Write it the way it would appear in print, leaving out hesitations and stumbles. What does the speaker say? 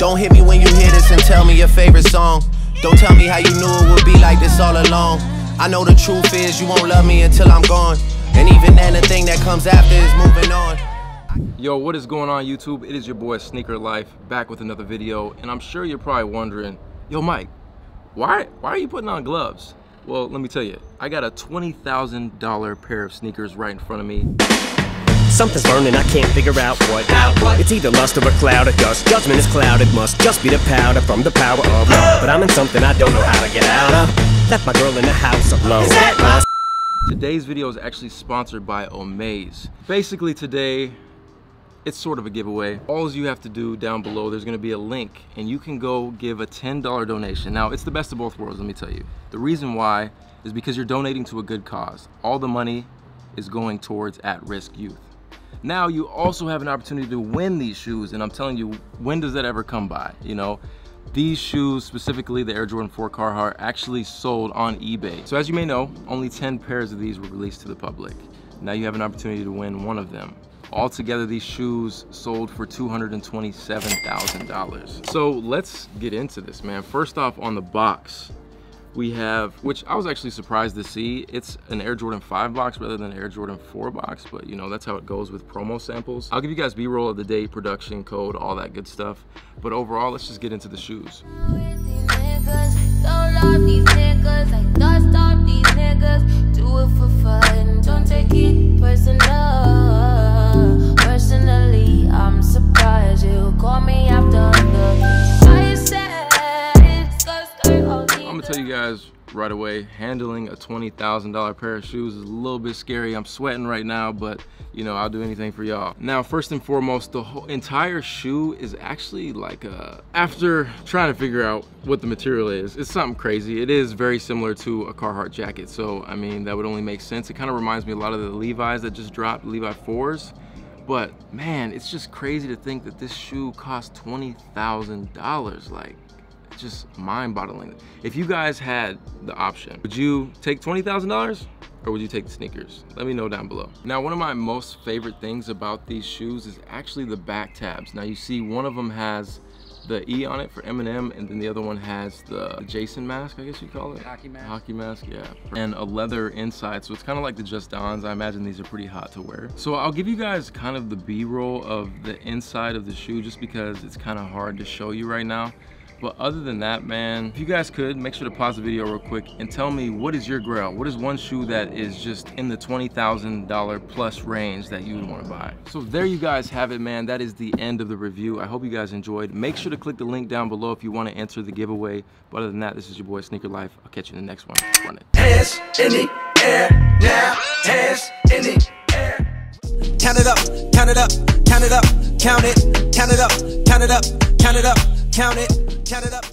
Don't hit me when you hear this and tell me your favorite song. Don't tell me how you knew it would be like this all along. I know the truth is you won't love me until I'm gone. And even then the thing that comes after is moving on. Yo, what is going on YouTube? It is your boy Sneaker Life back with another video. And I'm sure you're probably wondering, yo Mike, why are you putting on gloves? Well, let me tell you, I got a $20,000 pair of sneakers right in front of me. Something's burning, I can't figure out what. It's either lust or a cloud of dust. Judgment is clouded, must just be the powder from the power of love. But I'm in something I don't know how to get out of. Left my girl in the house alone. Today's video is actually sponsored by Omaze. Basically today, it's sort of a giveaway. All you have to do down below, there's gonna be a link and you can go give a $10 donation. Now, it's the best of both worlds, let me tell you. The reason why is because you're donating to a good cause. All the money is going towards at-risk youth. Now, you also have an opportunity to win these shoes, and I'm telling you, when does that ever come by, you know? These shoes, specifically the Air Jordan 4 Carhartt, actually sold on eBay. So as you may know, only 10 pairs of these were released to the public. Now you have an opportunity to win one of them. Altogether, these shoes sold for $227,000. So let's get into this, man. First off, on the box, we have, which I was actually surprised to see, it's an Air Jordan 5 box rather than an Air Jordan 4 box, but you know, that's how it goes with promo samples. I'll give you guys B-roll of the day, production code, all that good stuff. But overall, let's just get into the shoes. Personally, I'm surprised you call me after I'm gonna tell you guys right away, handling a $20,000 pair of shoes is a little bit scary. I'm sweating right now, but you know, I'll do anything for y'all. Now, first and foremost, the whole entire shoe is actually like after trying to figure out what the material is, it's something crazy. It is very similar to a Carhartt jacket. So, I mean, that would only make sense. It kind of reminds me a lot of the Levi's that just dropped, Levi 4s. But man, it's just crazy to think that this shoe cost $20,000. Like, just mind-boggling. If you guys had the option, would you take $20,000 or would you take the sneakers? Let me know down below. Now, one of my most favorite things about these shoes is actually the back tabs. Now you see one of them has the E on it for Eminem, and then the other one has the Jason mask, I guess you call it. Hockey mask. Hockey mask, yeah. And a leather inside, so it's kind of like the Just Dons. I imagine these are pretty hot to wear. So I'll give you guys kind of the B-roll of the inside of the shoe just because it's kind of hard to show you right now. But other than that, man, if you guys could, make sure to pause the video real quick and tell me, what is your grail? What is one shoe that is just in the $20,000 plus range that you would want to buy? So there you guys have it, man. That is the end of the review. I hope you guys enjoyed. Make sure to click the link down below if you want to enter the giveaway. But other than that, this is your boy Sneaker Life. I'll catch you in the next one. Run it. Hands in the air now. Hands in the air. Count it up, count it up, count it up, count it, count it up, count it up, count it up, count it. Count it up.